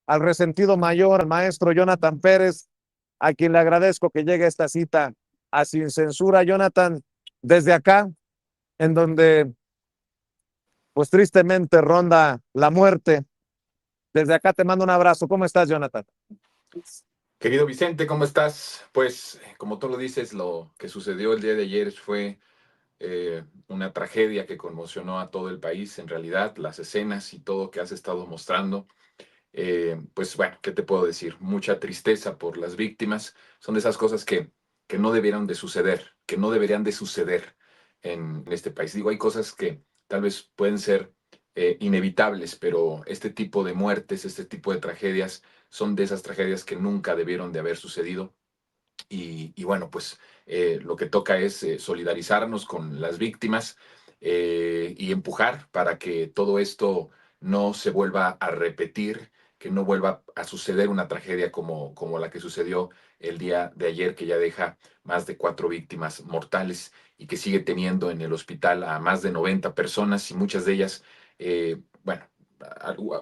al resentido mayor, al maestro Jonathan Pérez, a quien le agradezco que llegue a esta cita a Sin Censura. Jonathan, desde acá, en donde pues tristemente ronda la muerte, desde acá te mando un abrazo. ¿Cómo estás, Jonathan? Querido Vicente, ¿cómo estás? Pues, como tú lo dices, lo que sucedió el día de ayer fue una tragedia que conmocionó a todo el país. En realidad, las escenas y todo que has estado mostrando, pues bueno, ¿qué te puedo decir? Mucha tristeza por las víctimas. Son de esas cosas que no debieran de suceder, que no deberían de suceder en este país. Digo, hay cosas que tal vez pueden ser inevitables, pero este tipo de muertes, este tipo de tragedias, son de esas tragedias que nunca debieron de haber sucedido. Y bueno, pues lo que toca es solidarizarnos con las víctimas y empujar para que todo esto no se vuelva a repetir, que no vuelva a suceder una tragedia como la que sucedió el día de ayer, que ya deja más de 4 víctimas mortales y que sigue teniendo en el hospital a más de 90 personas y muchas de ellas, bueno,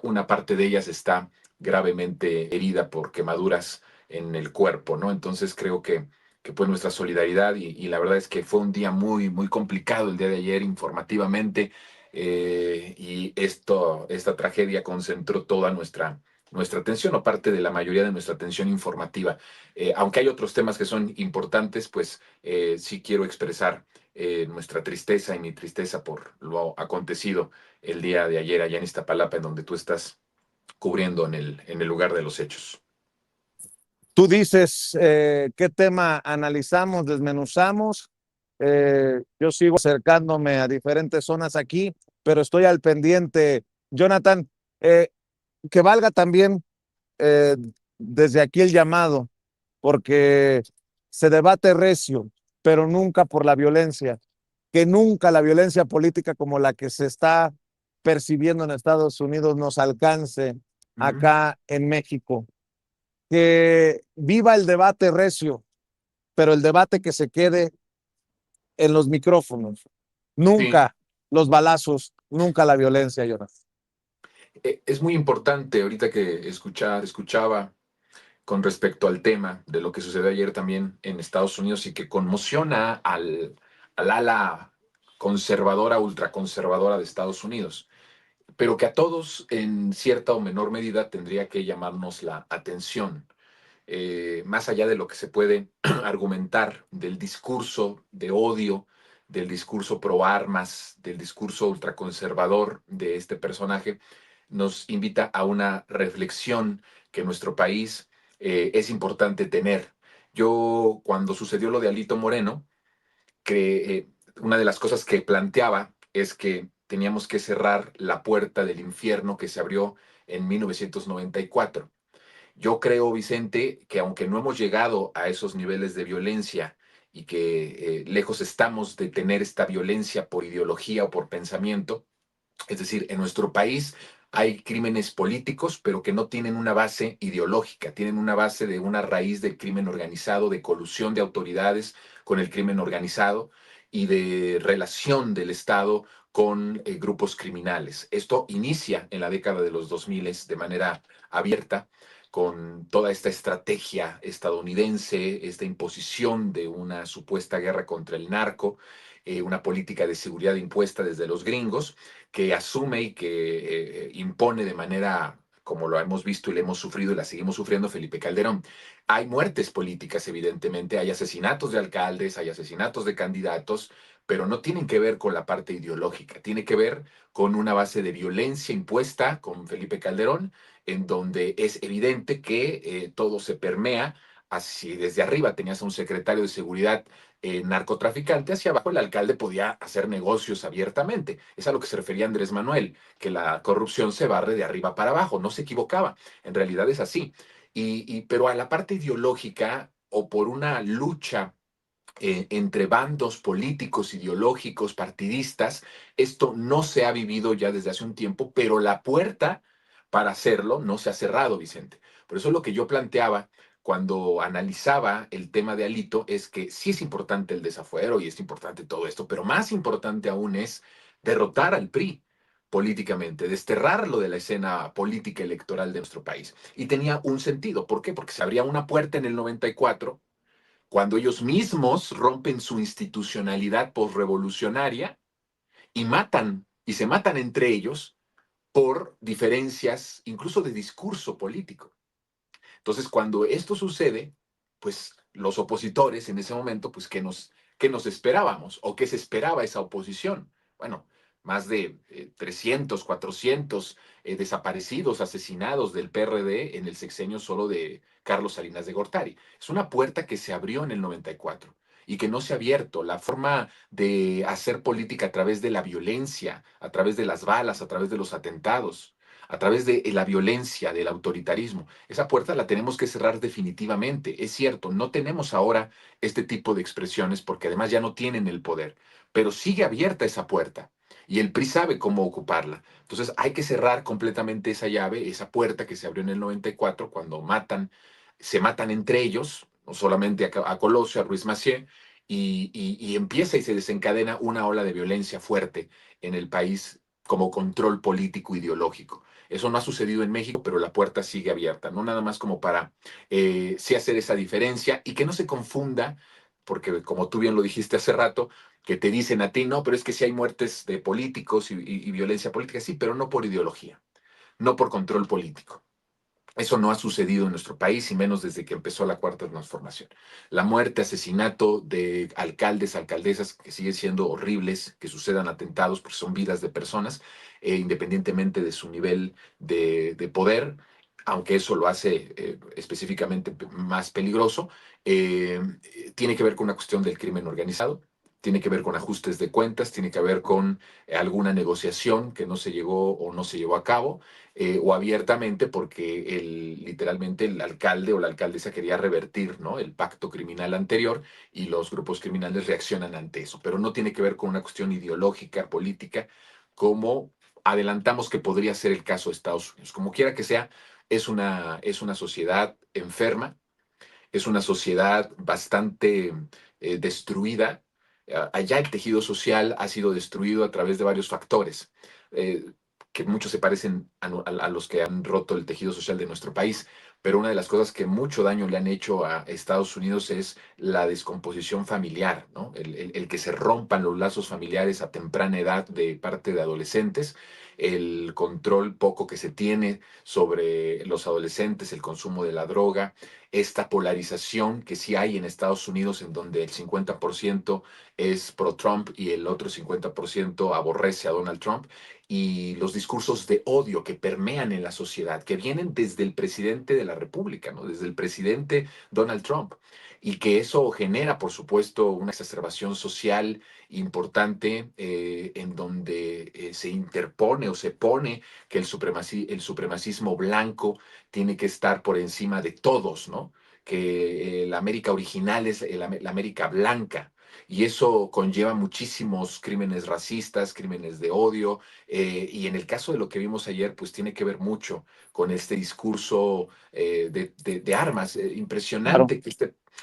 una parte de ellas está gravemente herida por quemaduras en el cuerpo, ¿no? Entonces creo que pues nuestra solidaridad y la verdad es que fue un día muy, muy complicado el día de ayer informativamente y esta tragedia concentró toda nuestra atención o parte de la mayoría de nuestra atención informativa. Aunque hay otros temas que son importantes, pues sí quiero expresar nuestra tristeza y mi tristeza por lo acontecido el día de ayer allá en Iztapalapa, en donde tú estás cubriendo en el lugar de los hechos. Tú dices qué tema analizamos, desmenuzamos. Yo sigo acercándome a diferentes zonas aquí, pero estoy al pendiente. Jonathan, eh, que valga también eh, desde aquí el llamado, porque se debate recio, pero nunca por la violencia, que nunca la violencia política como la que se está percibiendo en Estados Unidos nos alcance Uh -huh. acá en México. Que viva el debate recio, pero el debate que se quede en los micrófonos. Sí, Nunca los balazos, nunca la violencia, Jonas. es muy importante ahorita que escuchaba con respecto al tema de lo que sucedió ayer también en Estados Unidos y que conmociona al ala conservadora, ultraconservadora de Estados Unidos, pero que a todos en cierta o menor medida tendría que llamarnos la atención. Más allá de lo que se puede argumentar del discurso de odio, del discurso pro armas, del discurso ultraconservador de este personaje, nos invita a una reflexión que nuestro país es importante tener. Yo, cuando sucedió lo de Alito Moreno, que una de las cosas que planteaba es que teníamos que cerrar la puerta del infierno que se abrió en 1994. Yo creo, Vicente, que aunque no hemos llegado a esos niveles de violencia y que lejos estamos de tener esta violencia por ideología o por pensamiento, es decir, en nuestro país hay crímenes políticos, pero que no tienen una base ideológica, tienen una base de una raíz del crimen organizado, de colusión de autoridades con el crimen organizado y de relación del Estado con grupos criminales. Esto inicia en la década de los 2000 de manera abierta con toda esta estrategia estadounidense, esta imposición de una supuesta guerra contra el narco, una política de seguridad impuesta desde los gringos, que asume y que impone de manera, como lo hemos visto y le hemos sufrido y la seguimos sufriendo, Felipe Calderón. Hay muertes políticas, evidentemente, hay asesinatos de alcaldes, hay asesinatos de candidatos, pero no tienen que ver con la parte ideológica, tiene que ver con una base de violencia impuesta con Felipe Calderón, en donde es evidente que todo se permea. Así desde arriba tenías a un secretario de seguridad narcotraficante, hacia abajo el alcalde podía hacer negocios abiertamente. Es a lo que se refería Andrés Manuel, que la corrupción se barre de arriba para abajo, no se equivocaba, en realidad es así. Pero a la parte ideológica o por una lucha entre bandos políticos, ideológicos, partidistas, esto no se ha vivido ya desde hace un tiempo, pero la puerta para hacerlo no se ha cerrado, Vicente. Por eso lo que yo planteaba cuando analizaba el tema de Alito es que sí es importante el desafuero y es importante todo esto, pero más importante aún es derrotar al PRI, políticamente, desterrarlo de la escena política electoral de nuestro país. Y tenía un sentido. ¿Por qué? Porque se abría una puerta en el 94, cuando ellos mismos rompen su institucionalidad posrevolucionaria y matan, y se matan entre ellos por diferencias, incluso de discurso político. Entonces, cuando esto sucede, pues los opositores en ese momento, pues, qué nos esperábamos o qué se esperaba esa oposición? Bueno, más de 300, 400 desaparecidos, asesinados del PRD en el sexenio solo de Carlos Salinas de Gortari. Es una puerta que se abrió en el 94 y que no se ha abierto. La forma de hacer política a través de la violencia, a través de las balas, a través de los atentados, a través de la violencia, del autoritarismo. Esa puerta la tenemos que cerrar definitivamente. Es cierto, no tenemos ahora este tipo de expresiones porque además ya no tienen el poder, pero sigue abierta esa puerta y el PRI sabe cómo ocuparla. Entonces hay que cerrar completamente esa llave, esa puerta que se abrió en el 94 cuando se matan entre ellos, no solamente a Colosio, a Ruiz Massieu, y empieza y se desencadena una ola de violencia fuerte en el país como control político ideológico. Eso no ha sucedido en México, pero la puerta sigue abierta, no nada más como para sí hacer esa diferencia y que no se confunda, porque como tú bien lo dijiste hace rato, que te dicen a ti, no, pero es que sí hay muertes de políticos y violencia política, sí, pero no por ideología, no por control político. Eso no ha sucedido en nuestro país y menos desde que empezó la cuarta transformación. La muerte, asesinato de alcaldes, alcaldesas, que siguen siendo horribles, que sucedan atentados porque son vidas de personas, independientemente de su nivel de poder, aunque eso lo hace específicamente más peligroso, eh, tiene que ver con una cuestión del crimen organizado, tiene que ver con ajustes de cuentas, tiene que ver con alguna negociación que no se llegó o no se llevó a cabo, o abiertamente porque literalmente el alcalde o la alcaldesa quería revertir, ¿no?, el pacto criminal anterior y los grupos criminales reaccionan ante eso. Pero no tiene que ver con una cuestión ideológica, política, como adelantamos que podría ser el caso de Estados Unidos. Como quiera que sea, es una sociedad enferma, es una sociedad bastante destruida. Allá el tejido social ha sido destruido a través de varios factores, eh, que muchos se parecen a los que han roto el tejido social de nuestro país, pero una de las cosas que mucho daño le han hecho a Estados Unidos es la descomposición familiar, ¿no? El que se rompan los lazos familiares a temprana edad de parte de adolescentes, el control poco que se tiene sobre los adolescentes, el consumo de la droga, esta polarización que sí hay en Estados Unidos, en donde el 50% es pro-Trump y el otro 50% aborrece a Donald Trump, y los discursos de odio que permean en la sociedad, que vienen desde el presidente de la República, ¿no?, desde el presidente Donald Trump, y que eso genera, por supuesto, una exacerbación social importante, en donde se interpone o se pone que el supremacismo blanco tiene que estar por encima de todos, ¿no? Que la América original es la América blanca. Y eso conlleva muchísimos crímenes racistas, crímenes de odio, y en el caso de lo que vimos ayer, pues tiene que ver mucho con este discurso de armas. Claro. Impresionante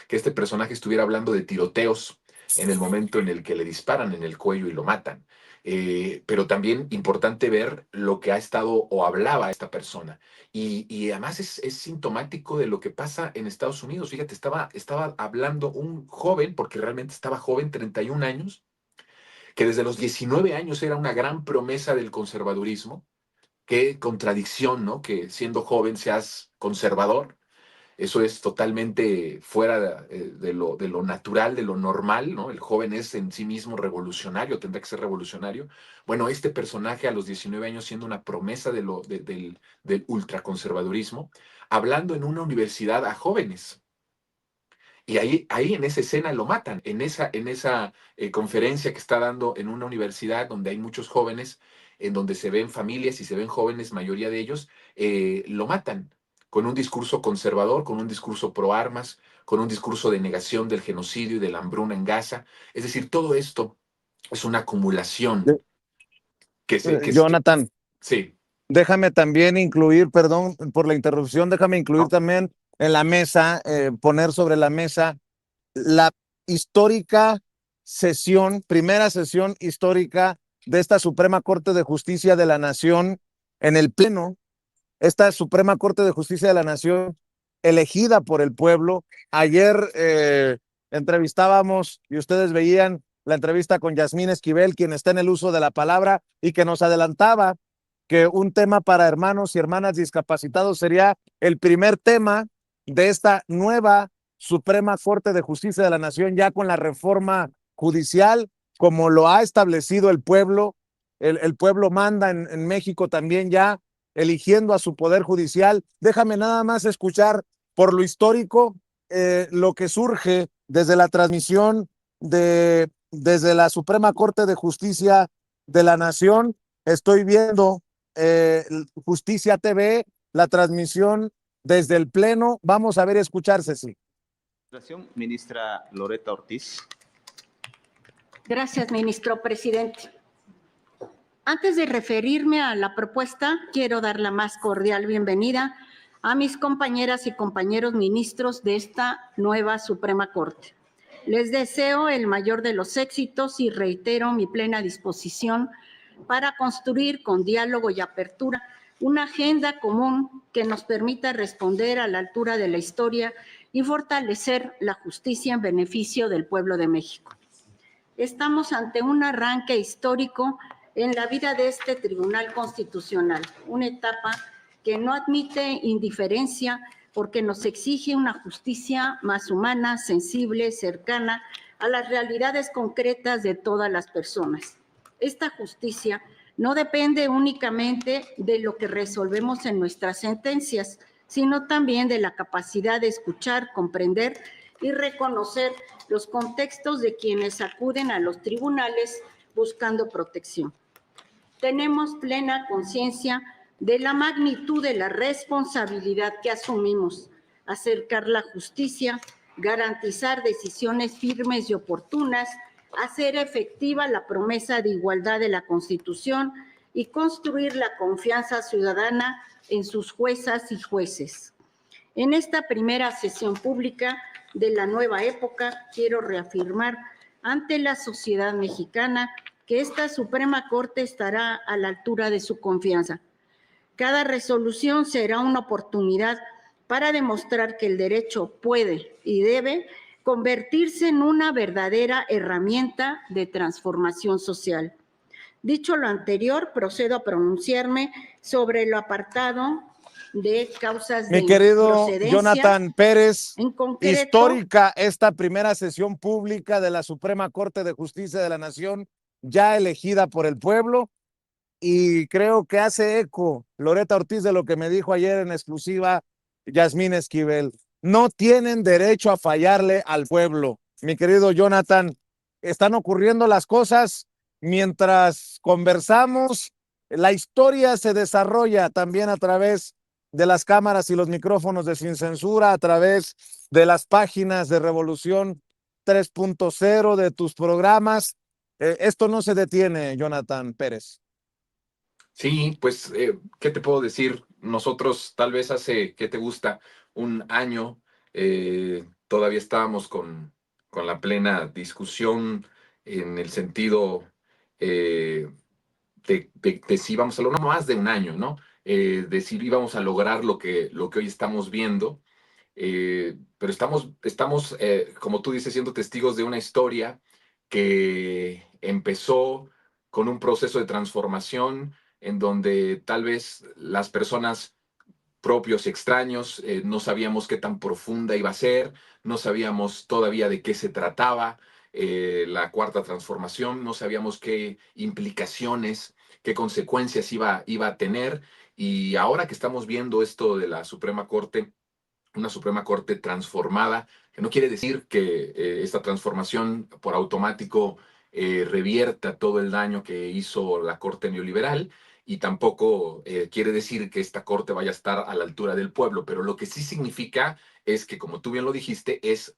que este personaje estuviera hablando de tiroteos en el momento en el que le disparan en el cuello y lo matan. Pero también importante ver lo que ha estado o hablaba esta persona. Y además es sintomático de lo que pasa en Estados Unidos. Fíjate, estaba hablando un joven, porque realmente estaba joven, 31 años, que desde los 19 años era una gran promesa del conservadurismo. Qué contradicción, ¿no? Que siendo joven seas conservador. Eso es totalmente fuera de lo natural, de lo normal, ¿no? El joven es en sí mismo revolucionario, tendrá que ser revolucionario. Bueno, este personaje a los 19 años siendo una promesa del ultraconservadurismo, hablando en una universidad a jóvenes. Y ahí en esa escena lo matan, en esa conferencia que está dando en una universidad donde hay muchos jóvenes, en donde se ven familias y se ven jóvenes, mayoría de ellos, lo matan con un discurso conservador, con un discurso pro armas, con un discurso de negación del genocidio y de la hambruna en Gaza. Es decir, todo esto es una acumulación que Jonathan, sí. déjame también incluir, perdón por la interrupción, déjame incluir también en la mesa, poner sobre la mesa la histórica primera sesión histórica de esta Suprema Corte de Justicia de la Nación en el Pleno, esta Suprema Corte de Justicia de la Nación elegida por el pueblo. Ayer entrevistábamos y ustedes veían la entrevista con Yasmín Esquivel, quien está en el uso de la palabra y que nos adelantaba que un tema para hermanos y hermanas discapacitados sería el primer tema de esta nueva Suprema Corte de Justicia de la Nación, ya con la reforma judicial, como lo ha establecido el pueblo. El pueblo manda en México también ya eligiendo a su poder judicial. Déjame nada más escuchar por lo histórico lo que surge desde la transmisión desde la Suprema Corte de Justicia de la Nación. Estoy viendo Justicia TV, la transmisión desde el Pleno. Vamos a ver y escuchar, Ceci. Ministra Loretta Ortiz. Gracias, ministro presidente. Antes de referirme a la propuesta, quiero dar la más cordial bienvenida a mis compañeras y compañeros ministros de esta nueva Suprema Corte. Les deseo el mayor de los éxitos y reitero mi plena disposición para construir con diálogo y apertura una agenda común que nos permita responder a la altura de la historia y fortalecer la justicia en beneficio del pueblo de México. Estamos ante un arranque histórico en la vida de este Tribunal Constitucional, una etapa que no admite indiferencia porque nos exige una justicia más humana, sensible, cercana a las realidades concretas de todas las personas. Esta justicia no depende únicamente de lo que resolvemos en nuestras sentencias, sino también de la capacidad de escuchar, comprender y reconocer los contextos de quienes acuden a los tribunales buscando protección. Tenemos plena conciencia de la magnitud de la responsabilidad que asumimos, acercar la justicia, garantizar decisiones firmes y oportunas, hacer efectiva la promesa de igualdad de la Constitución y construir la confianza ciudadana en sus juezas y jueces. En esta primera sesión pública de la nueva época, quiero reafirmar ante la sociedad mexicana que esta Suprema Corte estará a la altura de su confianza. Cada resolución será una oportunidad para demostrar que el derecho puede y debe convertirse en una verdadera herramienta de transformación social. Dicho lo anterior, procedo a pronunciarme sobre el apartado de causas de improcedencia. Mi querido Jonathan Pérez, en concreto, histórica esta primera sesión pública de la Suprema Corte de Justicia de la Nación, ya elegida por el pueblo, y creo que hace eco Loretta Ortiz de lo que me dijo ayer en exclusiva Yasmín Esquivel. No tienen derecho a fallarle al pueblo. Mi querido Jonathan, están ocurriendo las cosas mientras conversamos. La historia se desarrolla también a través de las cámaras y los micrófonos de Sin Censura, a través de las páginas de Revolución 3.0, de tus programas. Esto no se detiene, Jonathan Pérez. Sí, pues, ¿qué te puedo decir? Nosotros tal vez hace, ¿qué te gusta? Un año, todavía estábamos con la plena discusión en el sentido de si íbamos a lograr, no más de un año, ¿no? De si íbamos a lograr lo que hoy estamos viendo. Pero estamos como tú dices, siendo testigos de una historia que empezó con un proceso de transformación en donde tal vez las personas propios y extraños no sabíamos qué tan profunda iba a ser, no sabíamos todavía de qué se trataba la cuarta transformación, no sabíamos qué implicaciones, qué consecuencias iba a tener, y ahora que estamos viendo esto de la Suprema Corte, una Suprema Corte transformada, que no quiere decir que esta transformación por automático revierta todo el daño que hizo la Corte neoliberal, y tampoco quiere decir que esta Corte vaya a estar a la altura del pueblo, pero lo que sí significa es que, como tú bien lo dijiste, es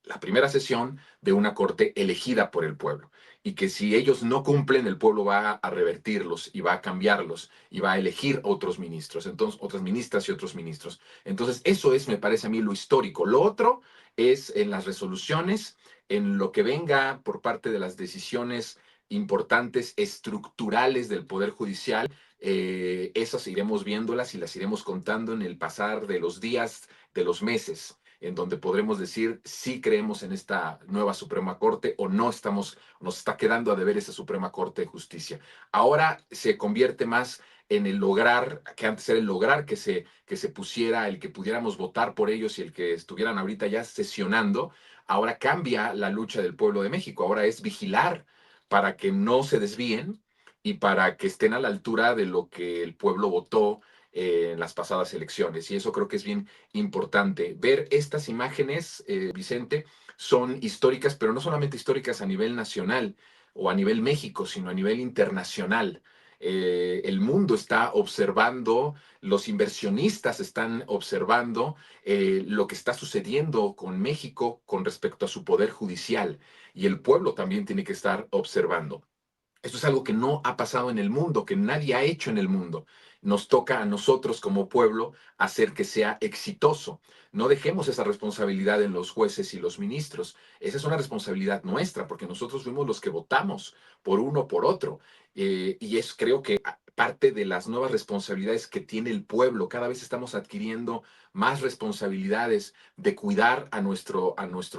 la primera sesión de una Corte elegida por el pueblo, y que si ellos no cumplen, el pueblo va a revertirlos y va a cambiarlos y va a elegir otros ministros, entonces otras ministras y otros ministros. Entonces eso es, me parece a mí, lo histórico. Lo otro es en las resoluciones, en lo que venga por parte de las decisiones importantes, estructurales del Poder Judicial. Esas iremos viéndolas y las iremos contando en el pasar de los días, de los meses, en donde podremos decir si creemos en esta nueva Suprema Corte o no estamos, nos está quedando a deber esa Suprema Corte de Justicia. Ahora se convierte más en el lograr, que antes era el lograr que se pusiera, el que pudiéramos votar por ellos y el que estuvieran ahorita ya sesionando. Ahora cambia la lucha del pueblo de México, ahora es vigilar para que no se desvíen y para que estén a la altura de lo que el pueblo votó en las pasadas elecciones. Y eso creo que es bien importante. Ver estas imágenes, Vicente, son históricas, pero no solamente históricas a nivel nacional o a nivel México, sino a nivel internacional. El mundo está observando, los inversionistas están observando lo que está sucediendo con México con respecto a su poder judicial, y el pueblo también tiene que estar observando. Esto es algo que no ha pasado en el mundo, que nadie ha hecho en el mundo. Nos toca a nosotros como pueblo hacer que sea exitoso. No dejemos esa responsabilidad en los jueces y los ministros. Esa es una responsabilidad nuestra, porque nosotros fuimos los que votamos por uno o por otro. Y es, creo que, parte de las nuevas responsabilidades que tiene el pueblo. Cada vez estamos adquiriendo más responsabilidades de cuidar a nuestro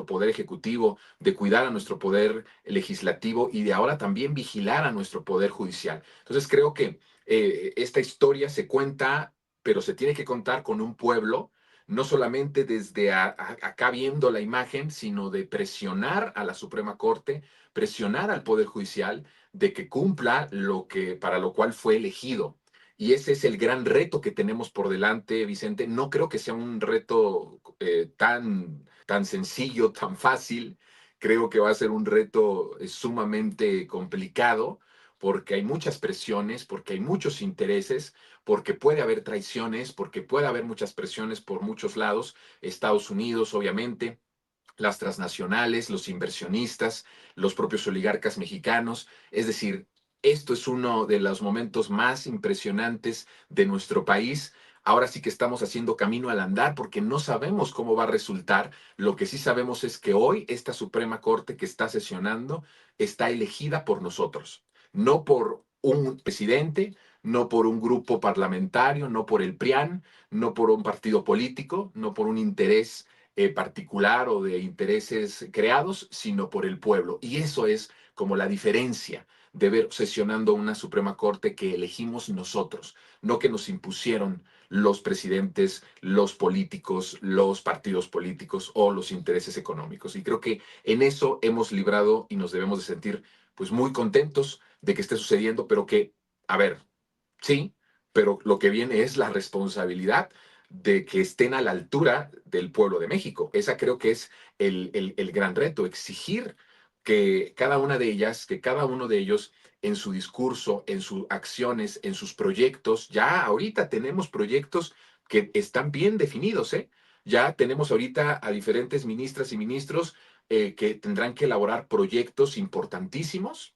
poder ejecutivo, de cuidar a nuestro poder legislativo y de ahora también vigilar a nuestro poder judicial. Entonces creo que esta historia se cuenta, pero se tiene que contar con un pueblo, no solamente desde acá viendo la imagen, sino de presionar a la Suprema Corte, presionar al Poder Judicial de que cumpla lo que, para lo cual fue elegido. Y ese es el gran reto que tenemos por delante, Vicente. No creo que sea un reto tan sencillo, tan fácil. Creo que va a ser un reto sumamente complicado, porque hay muchas presiones, porque hay muchos intereses, porque puede haber traiciones, porque puede haber muchas presiones por muchos lados. Estados Unidos, obviamente, las transnacionales, los inversionistas, los propios oligarcas mexicanos. Es decir, esto es uno de los momentos más impresionantes de nuestro país. Ahora sí que estamos haciendo camino al andar porque no sabemos cómo va a resultar. Lo que sí sabemos es que hoy esta Suprema Corte que está sesionando está elegida por nosotros, no por un presidente, no por un grupo parlamentario, no por el PRIAN, no por un partido político, no por un interés particular o de intereses creados, sino por el pueblo. Y eso es como la diferencia de ver sesionando una Suprema Corte que elegimos nosotros, no que nos impusieron los presidentes, los políticos, los partidos políticos o los intereses económicos. Y creo que en eso hemos librado y nos debemos de sentir pues muy contentos de que esté sucediendo, pero que, a ver, sí, pero lo que viene es la responsabilidad de que estén a la altura del pueblo de México. Esa creo que es el gran reto, exigir que cada una de ellas, que cada uno de ellos en su discurso, en sus acciones, en sus proyectos, ya ahorita tenemos proyectos que están bien definidos, ¿eh? Ya tenemos ahorita a diferentes ministras y ministros que tendrán que elaborar proyectos importantísimos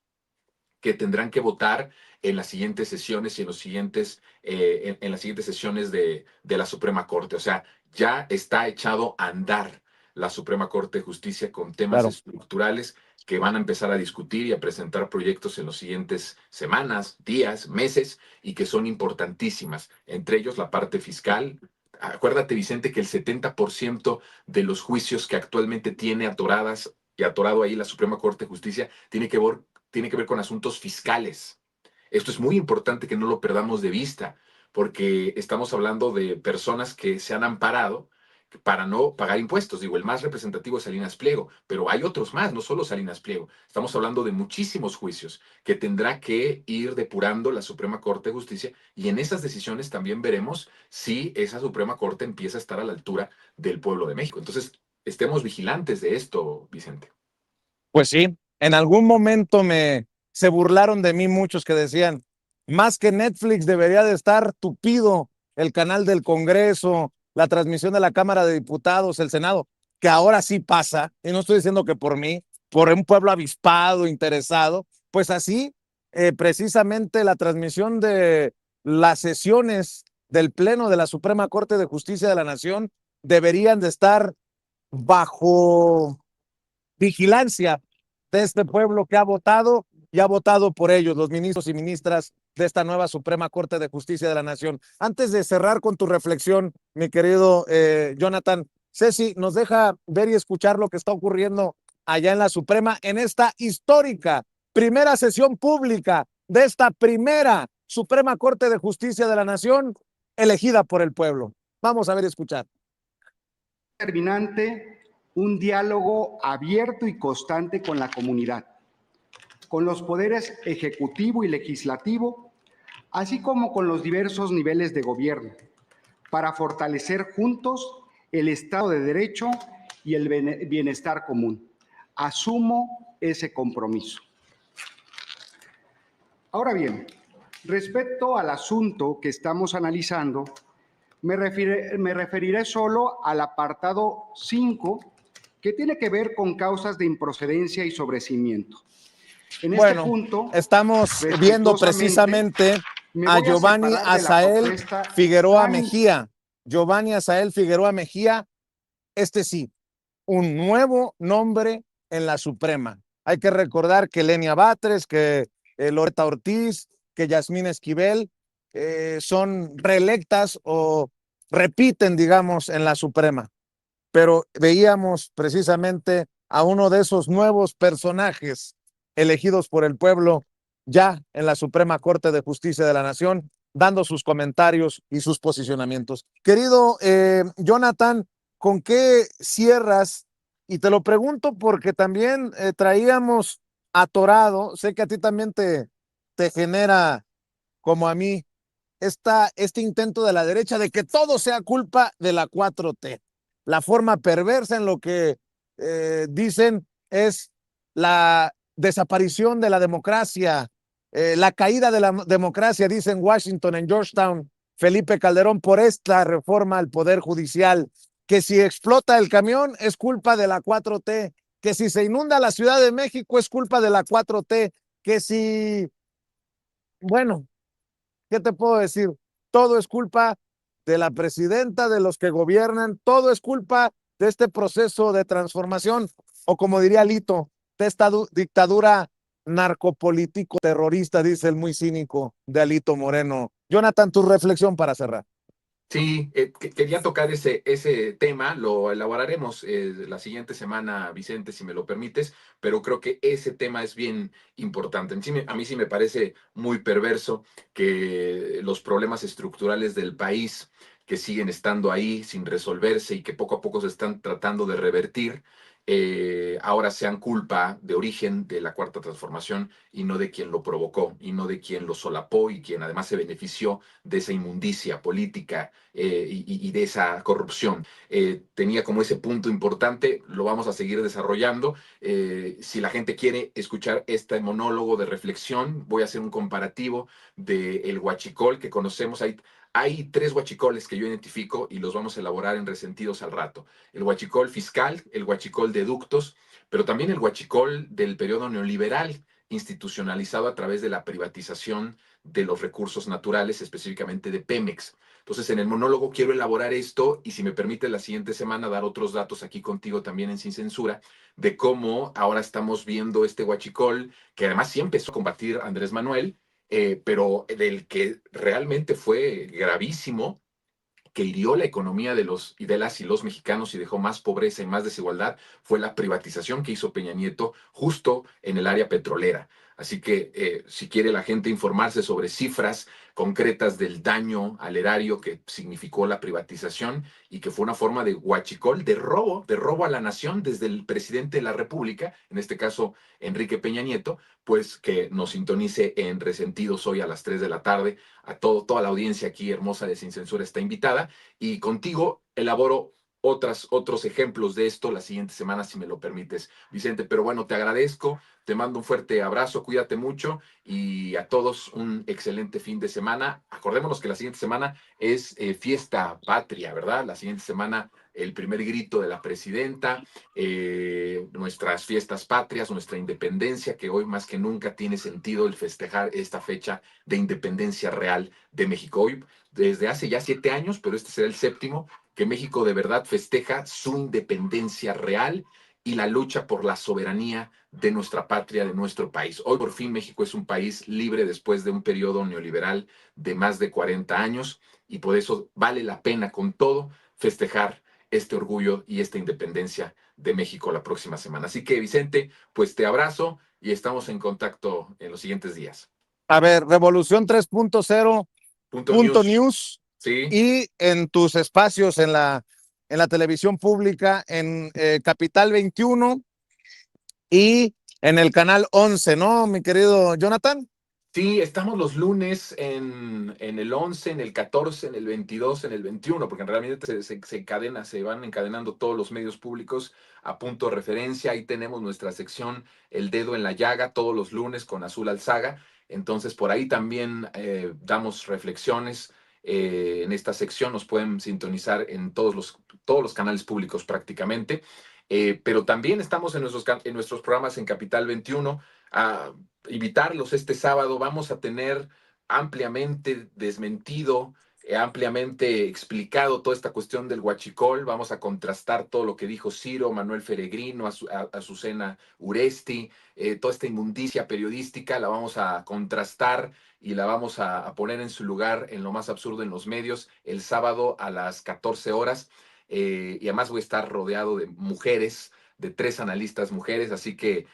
que tendrán que votar en las siguientes sesiones y en las siguientes sesiones de la Suprema Corte. O sea, ya está echado a andar la Suprema Corte de Justicia con temas estructurales que van a empezar a discutir y a presentar proyectos en las siguientes semanas, días, meses, y que son importantísimas. Entre ellos la parte fiscal. Acuérdate, Vicente, que el 70% de los juicios que actualmente tiene atoradas y atorado ahí la Suprema Corte de Justicia tiene que ver con asuntos fiscales. Esto es muy importante que no lo perdamos de vista, porque estamos hablando de personas que se han amparado para no pagar impuestos. Digo, el más representativo es Salinas Pliego, pero hay otros más, no solo Salinas Pliego. Estamos hablando de muchísimos juicios que tendrá que ir depurando la Suprema Corte de Justicia, y en esas decisiones también veremos si esa Suprema Corte empieza a estar a la altura del pueblo de México. Entonces, estemos vigilantes de esto, Vicente. Pues sí, en algún momento se burlaron de mí muchos que decían, más que Netflix debería de estar tupido el canal del Congreso, la transmisión de la Cámara de Diputados, el Senado, que ahora sí pasa, y no estoy diciendo que por mí, por un pueblo avispado, interesado, pues así, precisamente la transmisión de las sesiones del Pleno de la Suprema Corte de Justicia de la Nación deberían de estar bajo vigilancia de este pueblo que ha votado y ha votado por ellos, los ministros y ministras de esta nueva Suprema Corte de Justicia de la Nación. Antes de cerrar con tu reflexión, mi querido Jonathan, Ceci, nos deja ver y escuchar lo que está ocurriendo allá en la Suprema, en esta histórica primera sesión pública de esta primera Suprema Corte de Justicia de la Nación elegida por el pueblo. Vamos a ver y escuchar. Determinante un diálogo abierto y constante con la comunidad, con los poderes ejecutivo y legislativo, así como con los diversos niveles de gobierno, para fortalecer juntos el Estado de Derecho y el bienestar común. Asumo ese compromiso. Ahora bien, respecto al asunto que estamos analizando, me referiré solo al apartado 5, que tiene que ver con causas de improcedencia y sobreseimiento. En este punto, estamos viendo precisamente a Giovanni Asael Figueroa Mejía. Giovanni Asael Figueroa Mejía, este sí, un nuevo nombre en la Suprema. Hay que recordar que Lenia Batres, que Loretta Ortiz, que Yasmín Esquivel son reelectas o repiten, digamos, en la Suprema. Pero veíamos precisamente a uno de esos nuevos personajes elegidos por el pueblo ya en la Suprema Corte de Justicia de la Nación, dando sus comentarios y sus posicionamientos. Querido Jonathan, ¿con qué cierras? Y te lo pregunto porque también traíamos atorado, sé que a ti también te genera, como a mí, este intento de la derecha de que todo sea culpa de la 4T. La forma perversa en lo que dicen es la desaparición de la democracia, la caída de la democracia, dice en Washington, en Georgetown, Felipe Calderón, por esta reforma al Poder Judicial, que si explota el camión es culpa de la 4T, que si se inunda la Ciudad de México es culpa de la 4T, que si, bueno, ¿qué te puedo decir? Todo es culpa de la presidenta, de los que gobiernan, todo es culpa de este proceso de transformación, o como diría Alito, de esta dictadura narcopolítico terrorista, dice el muy cínico de Alito Moreno. Jonathan, tu reflexión para cerrar. Sí, quería tocar ese tema, lo elaboraremos la siguiente semana, Vicente, si me lo permites, pero creo que ese tema es bien importante. A mí sí me parece muy perverso que los problemas estructurales del país que siguen estando ahí sin resolverse y que poco a poco se están tratando de revertir, ahora sean culpa de origen de la Cuarta Transformación y no de quien lo provocó y no de quien lo solapó y quien además se benefició de esa inmundicia política y de esa corrupción. Tenía como ese punto importante, lo vamos a seguir desarrollando. Si la gente quiere escuchar este monólogo de reflexión, voy a hacer un comparativo del huachicol que conocemos. Hay 3 huachicoles que yo identifico y los vamos a elaborar en resentidos al rato. El huachicol fiscal, el huachicol de ductos, pero también el huachicol del periodo neoliberal, institucionalizado a través de la privatización de los recursos naturales, específicamente de Pemex. Entonces, en el monólogo quiero elaborar esto y, si me permite, la siguiente semana dar otros datos aquí contigo también en Sin Censura, de cómo ahora estamos viendo este huachicol, que además sí empezó a combatir Andrés Manuel, pero del que realmente fue gravísimo, que hirió la economía de las y los mexicanos y dejó más pobreza y más desigualdad, fue la privatización que hizo Peña Nieto justo en el área petrolera. Así que si quiere la gente informarse sobre cifras concretas del daño al erario que significó la privatización y que fue una forma de huachicol, de robo a la nación desde el presidente de la República, en este caso Enrique Peña Nieto, pues que nos sintonice en Resentidos hoy a las 3 de la tarde. A toda la audiencia aquí hermosa de Sin Censura está invitada y contigo elaboro otros ejemplos de esto la siguiente semana, si me lo permites, Vicente. Pero bueno, te agradezco, te mando un fuerte abrazo, cuídate mucho y a todos un excelente fin de semana. Acordémonos que la siguiente semana es fiesta patria, ¿verdad? La siguiente semana el primer grito de la presidenta, nuestras fiestas patrias, nuestra independencia, que hoy más que nunca tiene sentido el festejar esta fecha de independencia real de México. Hoy, desde hace ya 7 años, pero este será el 7º, que México de verdad festeja su independencia real y la lucha por la soberanía de nuestra patria, de nuestro país. Hoy por fin México es un país libre después de un periodo neoliberal de más de 40 años y por eso vale la pena con todo festejar este orgullo y esta independencia de México la próxima semana. Así que Vicente, pues te abrazo y estamos en contacto en los siguientes días. A ver, Revolución 3.0 Punto News Sí. y en tus espacios en la televisión pública, en Capital 21 y en el canal 11, ¿no, mi querido Jonathan? Sí, estamos los lunes en el 11, en el 14, en el 22, en el 21, porque realmente se van encadenando todos los medios públicos a punto de referencia. Ahí tenemos nuestra sección El Dedo en la Llaga todos los lunes con Azul Alzaga. Entonces, por ahí también damos reflexiones. En esta sección nos pueden sintonizar en todos los canales públicos prácticamente. Pero también estamos en nuestros programas en Capital 21. A invitarlos este sábado. Vamos a tener ampliamente desmentido, ampliamente explicado toda esta cuestión del huachicol. Vamos a contrastar todo lo que dijo Ciro, Manuel Feregrino, Azucena Uresti, toda esta inmundicia periodística la vamos a contrastar y la vamos a poner en su lugar en lo más absurdo en los medios el sábado a las 14 horas. Y además voy a estar rodeado de mujeres, de 3 analistas mujeres, así que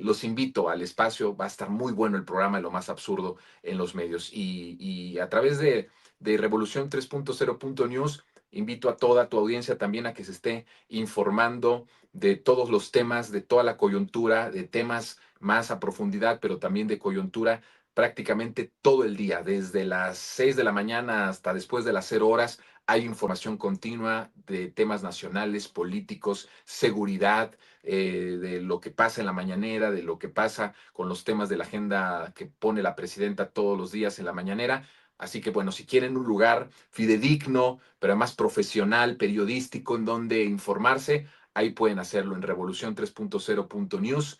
los invito al espacio. Va a estar muy bueno el programa, lo más absurdo en los medios. Y a través de Revolución 3.0 News, invito a toda tu audiencia también a que se esté informando de todos los temas, de toda la coyuntura, de temas más a profundidad, pero también de coyuntura prácticamente todo el día, desde las 6 de la mañana hasta después de las 0 horas. Hay información continua de temas nacionales, políticos, seguridad, de lo que pasa en la mañanera, de lo que pasa con los temas de la agenda que pone la presidenta todos los días en la mañanera. Así que bueno, si quieren un lugar fidedigno, pero además profesional, periodístico, en donde informarse, ahí pueden hacerlo en Revolución 3.0 News.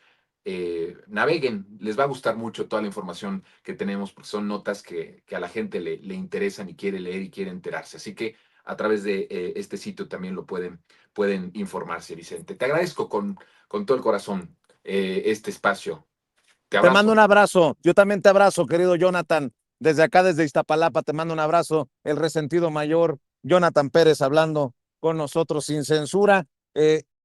Naveguen, les va a gustar mucho toda la información que tenemos, porque son notas que a la gente le interesan y quiere leer y quiere enterarse. Así que a través de este sitio también lo pueden informarse, Vicente. Te agradezco con todo el corazón este espacio. Te Te abrazo. mando un abrazo. Yo también te abrazo, querido Jonathan. Desde acá, desde Iztapalapa, te mando un abrazo. El resentido mayor, Jonathan Pérez, hablando con nosotros sin censura.